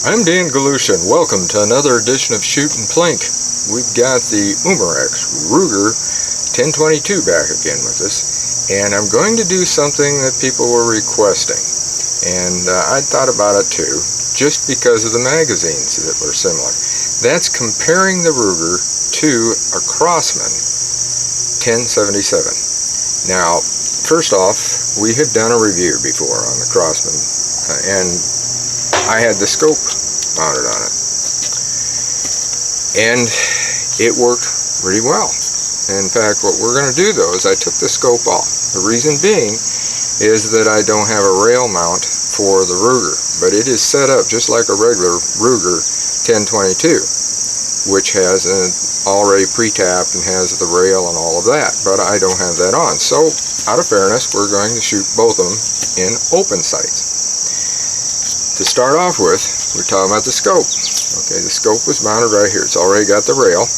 I'm Dan Galusha. Welcome to another edition of Shoot and Plink. We've got the Umarex Ruger 1022 back again with us, and I'm going to do something that people were requesting, and I thought about it too, just because of the magazines that were similar. That's comparing the Ruger to a Crosman 1077. Now, first off, we had done a review before on the Crosman, and I had the scope mounted on it, and it worked really well. In fact, what we're going to do though is I took the scope off. The reason being is that I don't have a rail mount for the Ruger, but it is set up just like a regular Ruger 1022, which has an already pre-tapped and has the rail and all of that, but I don't have that on. So out of fairness, we're going to shoot both of them in open sights. To start off with, we're talking about the scope. Okay, the scope was mounted right here. It's already got the rail,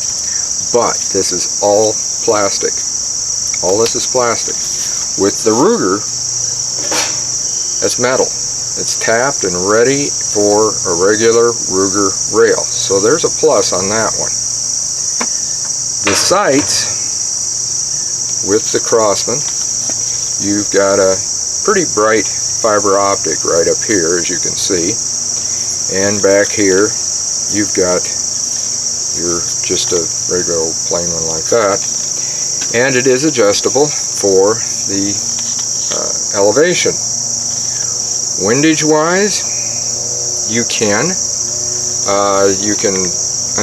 but this is all plastic. All this is plastic. With the Ruger, that's metal. It's tapped and ready for a regular Ruger rail. So there's a plus on that one. The sights with the Crosman, you've got a pretty bright fiber optic right up here, as you can see, and back here you've got your just a regular old plain one like that, and it is adjustable for the elevation. Windage wise, you can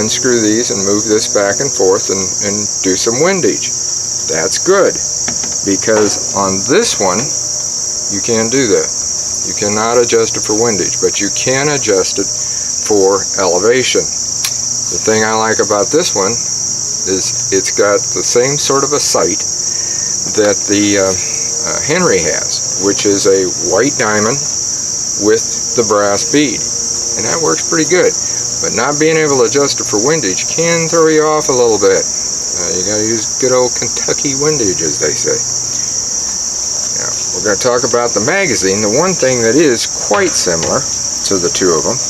unscrew these and move this back and forth and do some windage. That's good, because on this one you can do that. You cannot adjust it for windage, but you can adjust it for elevation. The thing I like about this one is it's got the same sort of a sight that the Henry has, which is a white diamond with the brass bead, and that works pretty good. But not being able to adjust it for windage can throw you off a little bit. You gotta use good old Kentucky windage, as they say. Now, we're going to talk about the magazine. The one thing that is quite similar to the two of them,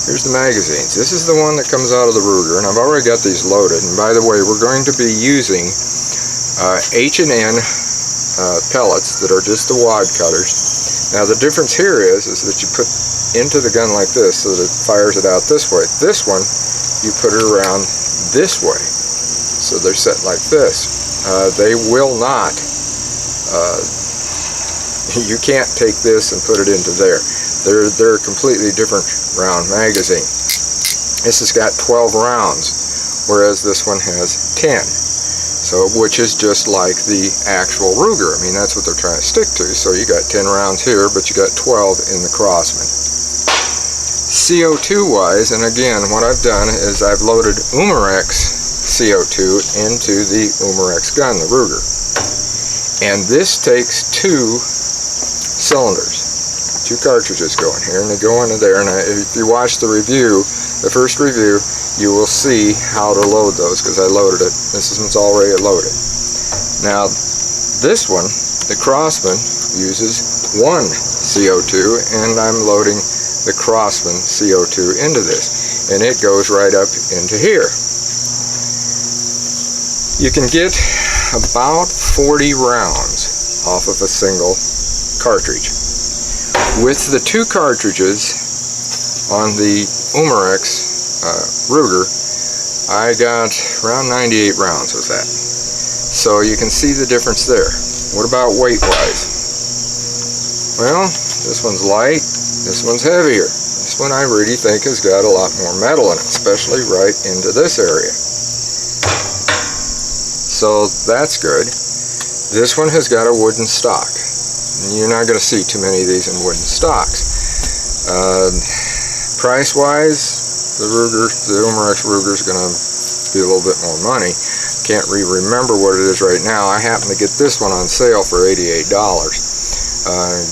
here's the magazines. This is the one that comes out of the Ruger, and I've already got these loaded. And by the way, we're going to be using H&N pellets that are just the wad cutters. Now the difference here is that you put into the gun like this so that it fires it out this way. This one, you put it around this way. So they're set like this. They will not, you can't take this and put it into there. They're a completely different round magazine. This has got 12 rounds, whereas this one has 10. So, which is just like the actual Ruger. I mean, that's what they're trying to stick to. So you got 10 rounds here, but you got 12 in the Crosman. CO2 wise, and again, what I've done is I've loaded Umarex CO2 into the Umarex gun, the Ruger. And this takes 2 cylinders. 2 cartridges go in here, and they go into there. And if you watch the review, the first review, you will see how to load those, because I loaded it. This one's already loaded. Now, this one, the Crosman, uses 1 CO2, and I'm loading the Crosman CO2 into this. And it goes right up into here. You can get about 40 rounds off of a single cartridge. With the 2 cartridges on the Umarex Ruger, I got around 98 rounds with that. So you can see the difference there. What about weight wise? Well, this one's light, this one's heavier. This one I really think has got a lot more metal in it, especially right into this area. So that's good. This one has got a wooden stock. You're not going to see too many of these in wooden stocks. Price wise, the Umarex Ruger is going to be a little bit more money. Can't remember what it is right now. I happen to get this one on sale for $88.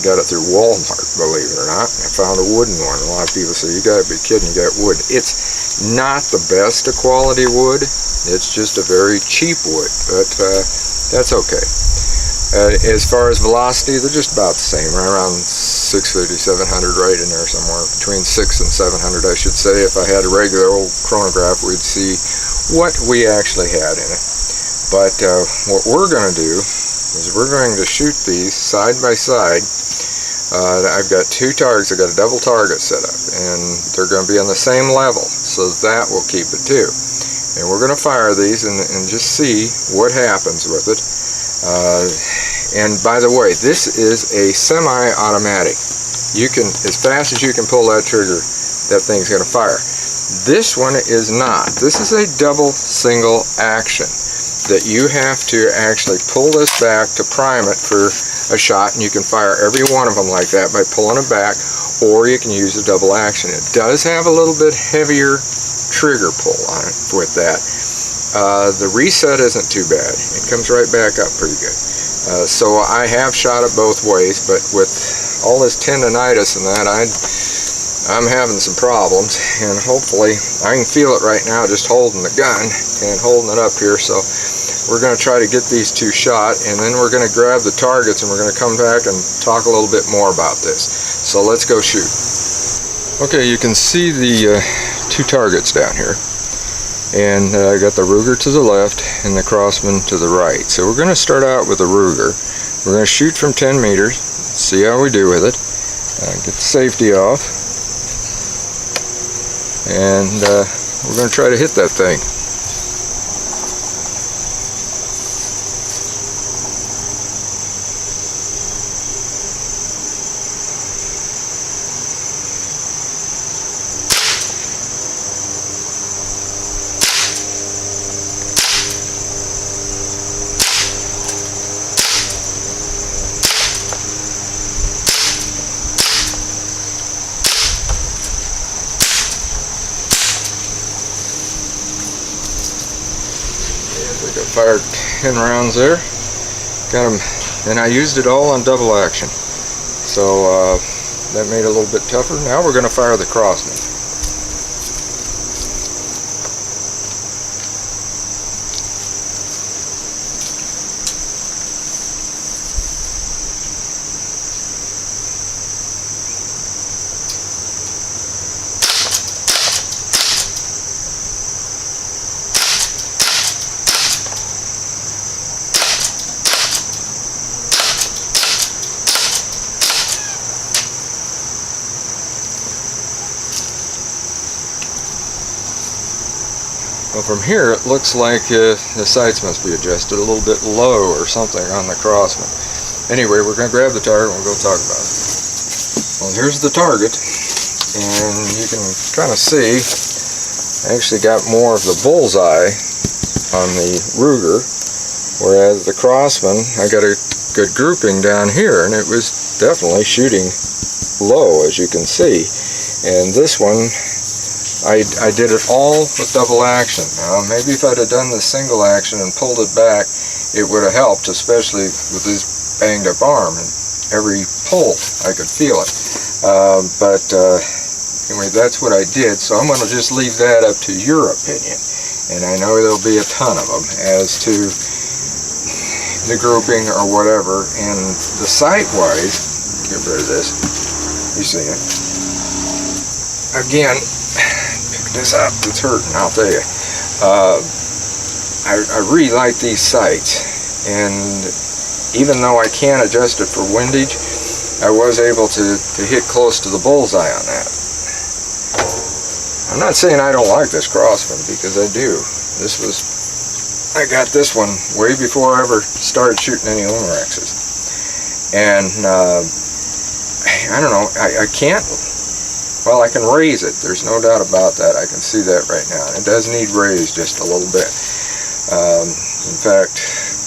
Got it through Walmart, believe it or not. I found a wooden one. A lot of people say, you got to be kidding, you got wood. It's not the best of quality wood. It's just a very cheap wood, but that's okay. As far as velocity, they're just about the same, right around 650, 700 right in there somewhere, between 6 and 700 I should say. If I had a regular old chronograph, we'd see what we actually had in it. But what we're going to do is we're going to shoot these side by side. I've got two targets. I've got a double target set up, and they're going to be on the same level, so that will keep it too. And we're going to fire these and just see what happens with it. And by the way, this is a semi-automatic. You can, as fast as you can pull that trigger, that thing's going to fire. This one is not. This is a double single action that you have to actually pull this back to prime it for a shot, and you can fire every one of them like that by pulling it back, or you can use a double action. It does have a little bit heavier trigger pull on it with that. The reset isn't too bad. It comes right back up pretty good. So I have shot it both ways, but with all this tendonitis and that, I'm having some problems, and hopefully I can feel it right now just holding the gun and holding it up here. So we're going to try to get these two shot, and then we're going to grab the targets and we're going to come back and talk a little bit more about this. So let's go shoot. Okay, you can see the two targets down here, and I got the Ruger to the left and the Crosman to the right. So we're going to start out with the Ruger. We're going to shoot from 10 meters, see how we do with it, get the safety off, and we're going to try to hit that thing. I fired 10 rounds there, got them, and I used it all on double action, so that made it a little bit tougher. Now we're going to fire the Crosman. Well, from here it looks like the sights must be adjusted a little bit low or something on the Crosman. Anyway, we're going to grab the target and we'll go talk about it. Well, here's the target, and you can kind of see I actually got more of the bullseye on the Ruger, whereas the Crosman I got a good grouping down here, and it was definitely shooting low, as you can see. And this one I did it all with double action. Now, maybe if I'd have done the single action and pulled it back, it would have helped, especially with this banged up arm. And every pull, I could feel it. Anyway, that's what I did. So I'm going to just leave that up to your opinion. And I know there'll be a ton of them as to the grouping or whatever. And the sight-wise, get rid of this. You see it. Again, this up, it's hurting, I'll tell you. I really like these sights, and even though I can't adjust it for windage, I was able to hit close to the bullseye on that. I'm not saying I don't like this Crosman, because I do. I got this one way before I ever started shooting any Umarexes. And I don't know, I can't. Well, I can raise it. There's no doubt about that. I can see that right now. It does need raised just a little bit. In fact,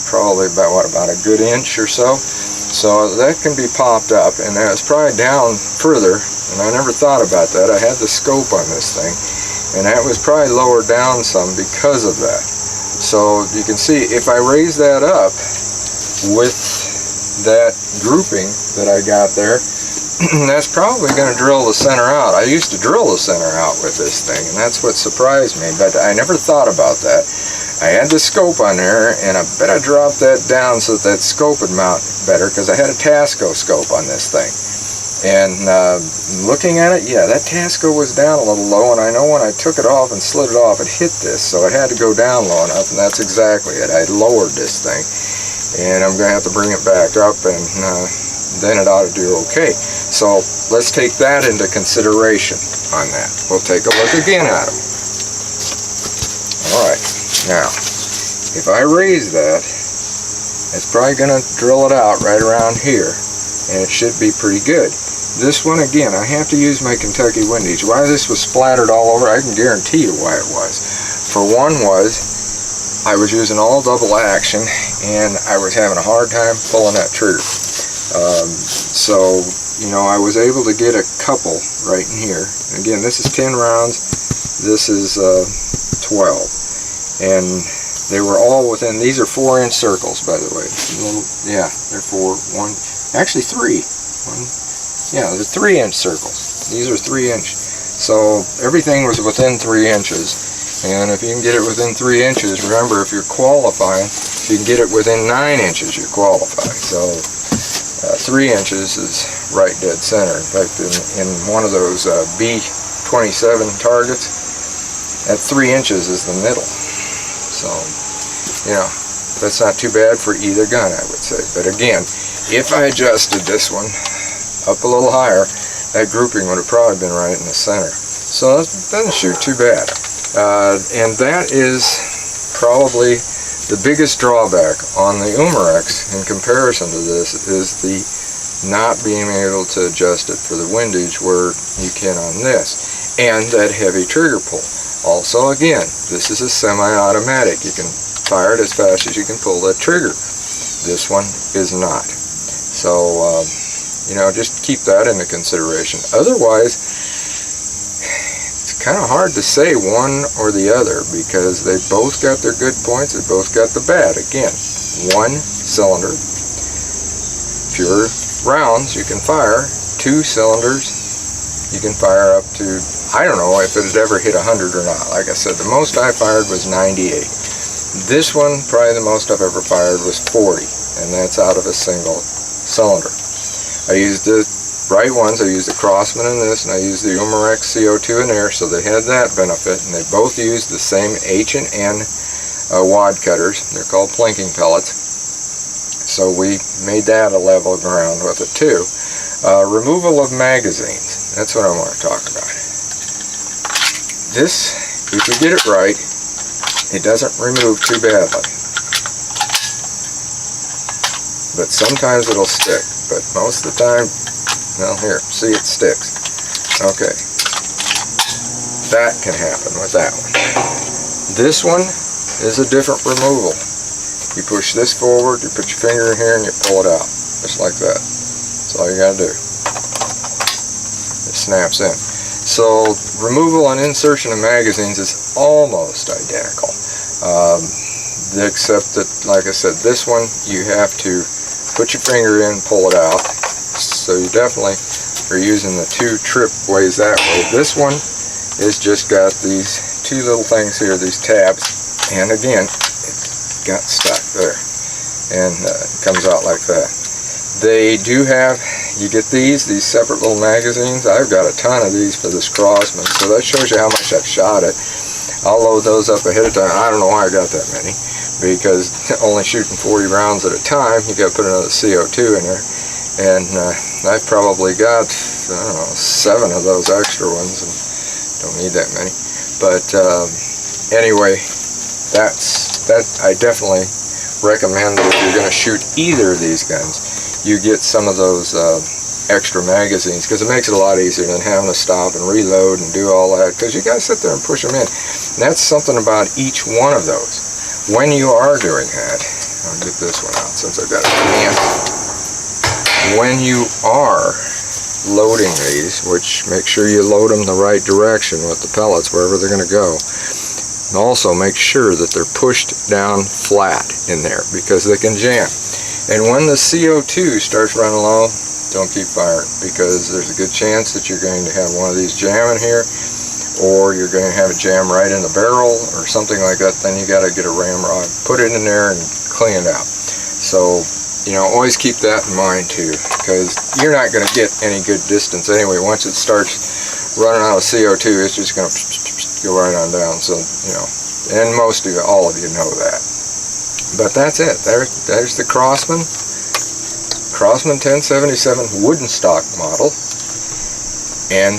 probably about a good inch or so. So that can be popped up, and it's probably down further, and I never thought about that. I had the scope on this thing, and that was probably lowered down some because of that. So you can see if I raise that up with that grouping that I got there, that's probably going to drill the center out. I used to drill the center out with this thing, and that's what surprised me, but I never thought about that. I had the scope on there, and I bet I dropped that down so that scope would mount better, because I had a Tasco scope on this thing. And looking at it, yeah, that Tasco was down a little low, and I know when I took it off and slid it off, it hit this, so it had to go down low enough, and that's exactly it. I lowered this thing, and I'm going to have to bring it back up, and then it ought to do okay. So let's take that into consideration on that. We'll take a look again at them. Alright, now, if I raise that, it's probably going to drill it out right around here, and it should be pretty good. This one, again, I have to use my Kentucky Windage. Why this was splattered all over, I can guarantee you why it was. For one was, I was using all double action, and I was having a hard time pulling that trigger. So, you know, I was able to get a couple right in here. Again, this is 10 rounds, this is 12. And they were all within, these are 4-inch circles, by the way. Yeah, they're 1, actually 3. Yeah, they're 3-inch circles. These are 3-inch. So everything was within 3 inches. And if you can get it within 3 inches, remember, if you're qualifying, if you can get it within 9 inches, you qualify. So 3 inches is right dead center. In fact, in one of those B27 targets, at 3 inches is the middle. So, you know, that's not too bad for either gun, I would say. But again, if I adjusted this one up a little higher, that grouping would have probably been right in the center. So that doesn't shoot too bad. And that is probably the biggest drawback on the Umarex in comparison to this, is the not being able to adjust it for the windage where you can on this, and that heavy trigger pull. Also, again, this is a semi-automatic. You can fire it as fast as you can pull that trigger. This one is not. So, you know, just keep that into consideration. Otherwise, it's kind of hard to say one or the other, because they both got their good points, they both got the bad. Again, 1 cylinder, fewer rounds you can fire. 2 cylinders, you can fire up to, I don't know if it had ever hit 100 or not. Like I said, the most I fired was 98. This one, probably the most I've ever fired was 40, and that's out of a single cylinder. I used the right ones. I used the Crossman in this, and I used the Umarex CO2 in there, so they had that benefit, and they both used the same H&N wad cutters. They're called plinking pellets. So we made that a level ground with it too. Removal of magazines. That's what I want to talk about. This, if you get it right, it doesn't remove too badly. But sometimes it'll stick. But most of the time, well, here, see, it sticks. Okay. That can happen with that one. This one is a different removal. You push this forward, you put your finger in here, and you pull it out. Just like that. That's all you gotta do. It snaps in. So, removal and insertion of magazines is almost identical. Except that, like I said, this one, you have to put your finger in, pull it out. So you definitely are using the 2 trip ways that way. This one is just got these 2 little things here, these tabs, and again, it got stuck there, and it comes out like that. They do have, you get these separate little magazines. I've got a ton of these for this Crossman, so that shows you how much I've shot it. I'll load those up ahead of time. I don't know why I got that many, because only shooting 40 rounds at a time, you got to put another CO2 in there. And I've probably got, I don't know, 7 of those extra ones, and don't need that many. But anyway, that I definitely recommend that if you're going to shoot either of these guns, you get some of those extra magazines, because it makes it a lot easier than having to stop and reload and do all that, because you got to sit there and push them in. And that's something about each one of those. When you are doing that, I'll get this one out since I've got it in hand. When you are loading these, which make sure you load them the right direction with the pellets, wherever they're going to go, and also make sure that they're pushed down flat in there, because they can jam. And when the CO2 starts running low, don't keep firing, because there's a good chance that you're going to have one of these jamming here, or you're going to have it jam right in the barrel or something like that. Then you got to get a ramrod, put it in there, and clean it out. So You know, always keep that in mind too, because you're not going to get any good distance anyway. Once it starts running out of CO2, it's just going to go right on down. So, you know, and most of you, all of you know that. But that's it. There's the Crosman 1077 wooden stock model, and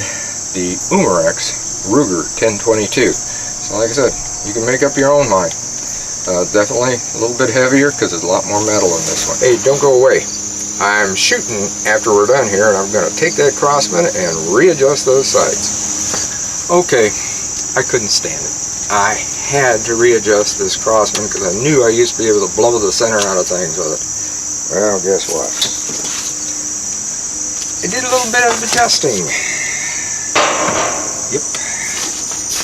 the Umarex Ruger 1022. So like I said, you can make up your own mind. Definitely a little bit heavier because there's a lot more metal in this one. Hey, don't go away. I'm shooting after we're done here, and I'm going to take that Crosman and readjust those sights. Okay, I couldn't stand it. I had to readjust this Crosman because I knew I used to be able to blow the center out of things with it. Well, guess what? I did a little bit of adjusting. Yep.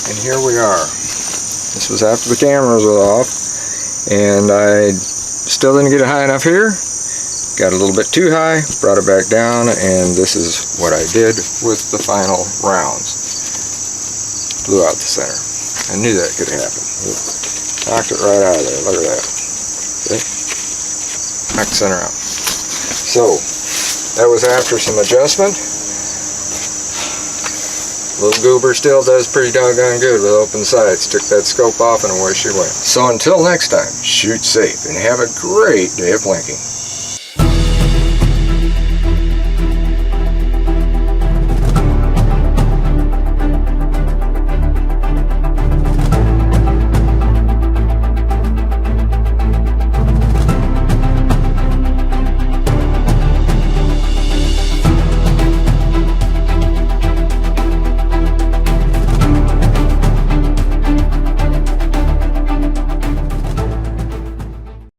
And here we are. This was after the cameras were off, and I still didn't get it high enough here. Got a little bit too high, brought it back down, and this is what I did with the final rounds. Blew out the center. I knew that could happen. Knocked it right out of there. Look at that. See? Knocked the center out. So, that was after some adjustment. Little goober still does pretty doggone good with open sights. Took that scope off and away she went. So until next time, shoot safe and have a great day of blinking.